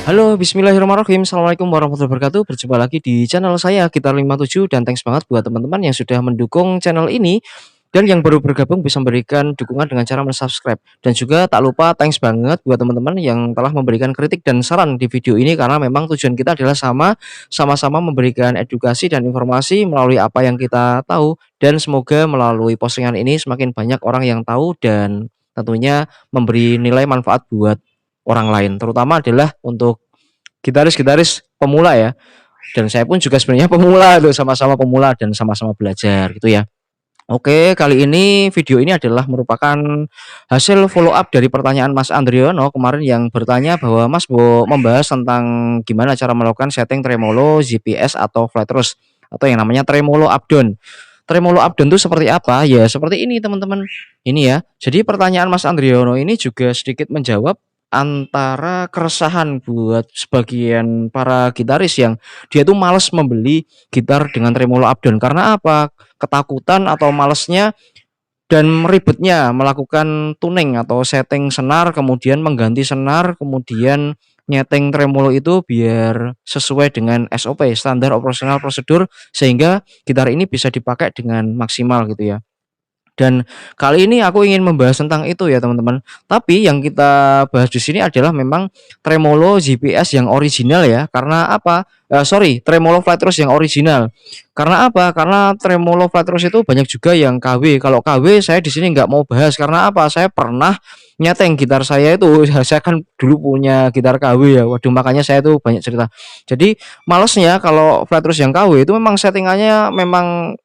Halo, bismillahirrahmanirrahim. Assalamualaikum warahmatullahi wabarakatuh. Berjumpa lagi di channel saya Gitar 57 dan thanks banget buat teman-teman yang sudah mendukung channel ini dan yang baru bergabung bisa memberikan dukungan dengan cara subscribe. Dan juga tak lupa thanks banget buat teman-teman yang telah memberikan kritik dan saran di video ini karena memang tujuan kita adalah sama-sama memberikan edukasi dan informasi melalui apa yang kita tahu dan semoga melalui postingan ini semakin banyak orang yang tahu dan tentunya memberi nilai manfaat buat orang lain, terutama adalah untuk gitaris-gitaris pemula ya. Dan saya pun juga sebenarnya pemula loh, sama-sama pemula dan sama-sama belajar gitu ya. Oke, kali ini video ini adalah merupakan hasil follow up dari pertanyaan Mas Andriono kemarin yang bertanya bahwa Mas mau membahas tentang gimana cara melakukan setting tremolo, GPS atau flat rose atau yang namanya tremolo up down. Tremolo up down itu seperti apa? Ya, seperti ini teman-teman. Ini ya. Jadi pertanyaan Mas Andriono ini juga sedikit menjawab antara keresahan buat sebagian para gitaris yang dia tuh males membeli gitar dengan tremolo up down karena apa? Ketakutan atau malesnya dan ribetnya melakukan tuning atau setting senar, kemudian mengganti senar, kemudian nyeting tremolo itu biar sesuai dengan SOP, standar operasional prosedur, sehingga gitar ini bisa dipakai dengan maksimal gitu ya. Dan kali ini aku ingin membahas tentang itu ya teman-teman. Tapi yang kita bahas di sini adalah memang tremolo GPS yang original ya. Karena apa? Tremolo flat-rose yang original. Karena apa? Karena tremolo flat-rose itu banyak juga yang KW. Kalau KW saya di sini nggak mau bahas karena apa? Saya pernah nyeteng gitar saya itu. Saya kan dulu punya gitar KW ya. Waduh, makanya saya tuh banyak cerita. Jadi malesnya kalau flat-rose yang KW itu memang settingannya memang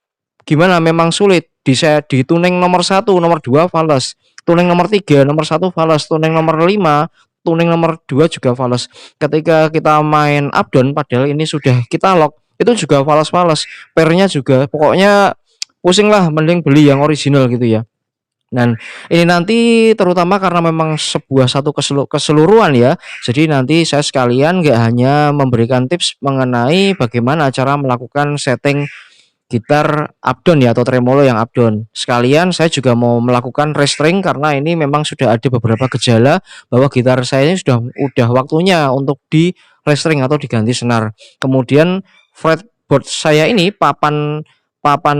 gimana, memang sulit di tuning nomor 1, nomor 2 fales, tuning nomor 3, nomor 1 fales, tuning nomor 5, tuning nomor 2 juga fales. Ketika kita main up down padahal ini sudah kita lock, itu juga fales-fales. Pairnya juga pokoknya pusing lah, mending beli yang original gitu ya. Dan ini nanti terutama karena memang sebuah satu keseluruhan ya. Jadi nanti saya sekalian nggak hanya memberikan tips mengenai bagaimana cara melakukan setting gitar up down ya atau tremolo yang up down. Sekalian saya juga mau melakukan restring karena ini memang sudah ada beberapa gejala bahwa gitar saya ini udah waktunya untuk di restring atau diganti senar. Kemudian fretboard saya ini papan papan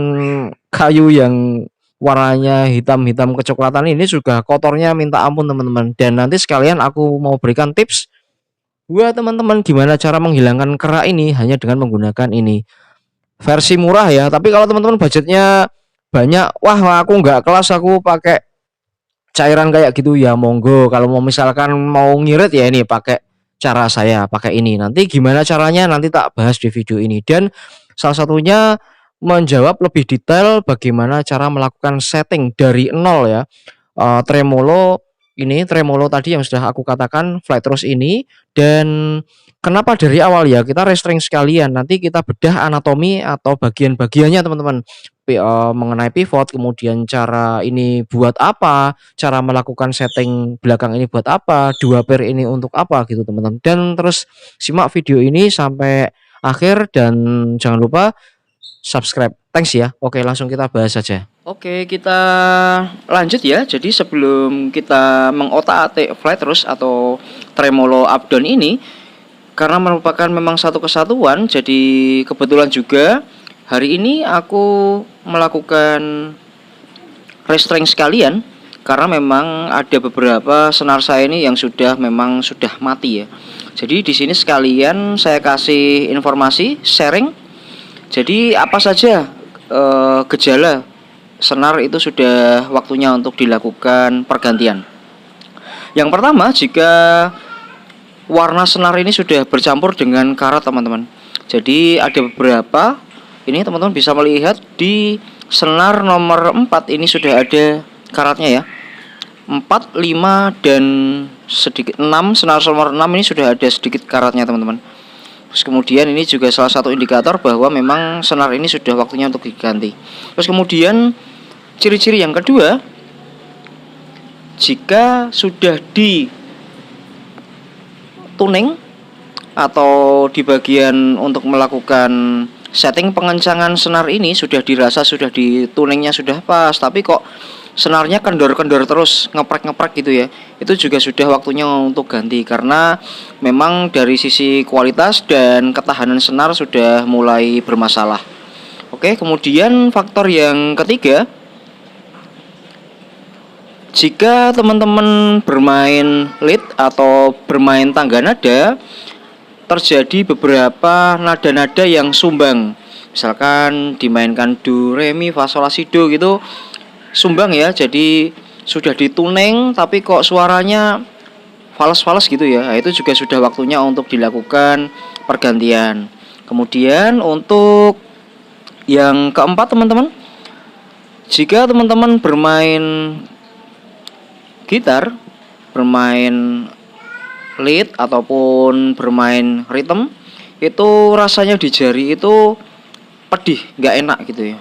kayu yang warnanya hitam-hitam kecoklatan ini juga kotornya minta ampun teman-teman. Dan nanti sekalian aku mau berikan tips buat teman-teman gimana cara menghilangkan kerak ini hanya dengan menggunakan ini versi murah ya. Tapi kalau teman-teman budgetnya banyak, wah aku nggak kelas, aku pakai cairan kayak gitu ya monggo. Kalau mau misalkan mau ngirit ya ini pakai cara saya pakai ini. Nanti gimana caranya nanti tak bahas di video ini. Dan salah satunya menjawab lebih detail bagaimana cara melakukan setting dari nol ya. Tremolo tadi yang sudah aku katakan flat rose ini. Dan kenapa dari awal ya kita restring sekalian, nanti kita bedah anatomi atau bagian-bagiannya teman-teman, mengenai pivot, kemudian cara ini buat apa, cara melakukan setting belakang ini buat apa, dua pair ini untuk apa gitu teman-teman. Dan terus simak video ini sampai akhir dan jangan lupa subscribe. Thanks ya. Oke, langsung kita bahas saja. Oke, kita lanjut ya. Jadi sebelum kita mengotak-atik flat rose atau tremolo up down ini, karena merupakan memang satu kesatuan, jadi kebetulan juga hari ini aku melakukan restring sekalian karena memang ada beberapa senar saya ini yang sudah mati ya. Jadi di sini sekalian saya kasih informasi sharing. Jadi apa saja gejala senar itu sudah waktunya untuk dilakukan pergantian. Yang pertama, jika warna senar ini sudah bercampur dengan karat teman-teman. Jadi ada beberapa, ini teman-teman bisa melihat di senar nomor 4 ini sudah ada karatnya ya. 4, 5 dan sedikit 6, senar nomor 6 ini sudah ada sedikit karatnya teman-teman. Terus kemudian ini juga salah satu indikator bahwa memang senar ini sudah waktunya untuk diganti. Terus kemudian ciri-ciri yang kedua, jika sudah di tuning atau di bagian untuk melakukan setting pengencangan senar ini sudah dirasa sudah di tuningnya sudah pas, tapi kok senarnya kendor-kendor terus, ngeprek-ngeprek gitu ya. Itu juga sudah waktunya untuk ganti, karena memang dari sisi kualitas dan ketahanan senar sudah mulai bermasalah. Oke, kemudian faktor yang ketiga, jika teman-teman bermain lead atau bermain tangga nada, terjadi beberapa nada-nada yang sumbang. Misalkan dimainkan do, re, mi, fa, sol, la, si, do gitu, sumbang ya. Jadi sudah dituning tapi kok suaranya fals-fals gitu ya. Nah, itu juga sudah waktunya untuk dilakukan pergantian. Kemudian untuk yang keempat teman-teman, jika teman-teman bermain gitar, bermain lead ataupun bermain rhythm, itu rasanya di jari itu pedih, nggak enak gitu ya.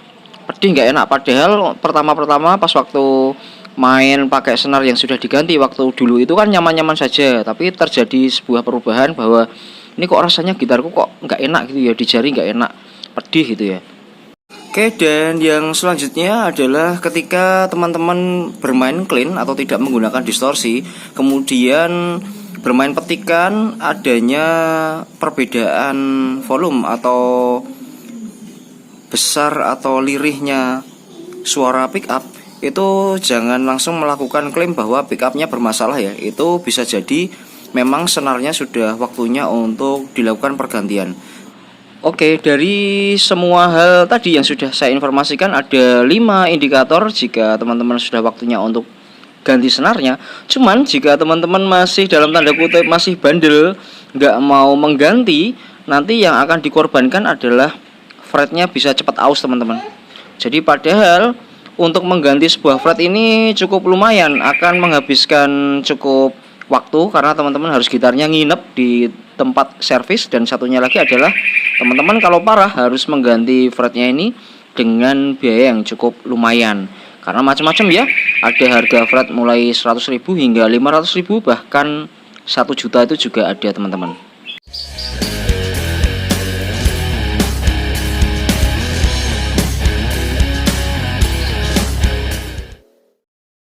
Pedih nggak enak, padahal pertama-pertama pas waktu main pakai senar yang sudah diganti waktu dulu itu kan nyaman-nyaman saja, tapi terjadi sebuah perubahan bahwa ini kok rasanya gitarku kok nggak enak gitu ya, di jari nggak enak, pedih gitu ya. Oke, dan yang selanjutnya adalah ketika teman-teman bermain clean atau tidak menggunakan distorsi, kemudian bermain petikan, adanya perbedaan volume atau besar atau lirihnya suara pick up, itu jangan langsung melakukan klaim bahwa pick upnya bermasalah ya. Itu bisa jadi memang senarnya sudah waktunya untuk dilakukan pergantian. Oke, dari semua hal tadi yang sudah saya informasikan, ada 5 indikator jika teman-teman sudah waktunya untuk ganti senarnya. Cuman jika teman-teman masih dalam tanda kutip masih bandel, nggak mau mengganti, nanti yang akan dikorbankan adalah fretnya bisa cepat aus teman-teman. Jadi padahal untuk mengganti sebuah fret ini cukup lumayan, akan menghabiskan cukup waktu karena teman-teman harus gitarnya nginep di tempat servis, dan satunya lagi adalah teman-teman kalau parah harus mengganti fretnya ini dengan biaya yang cukup lumayan. Karena macam-macam ya, ada harga fret mulai 100.000 hingga 500.000, bahkan 1 juta itu juga ada teman-teman.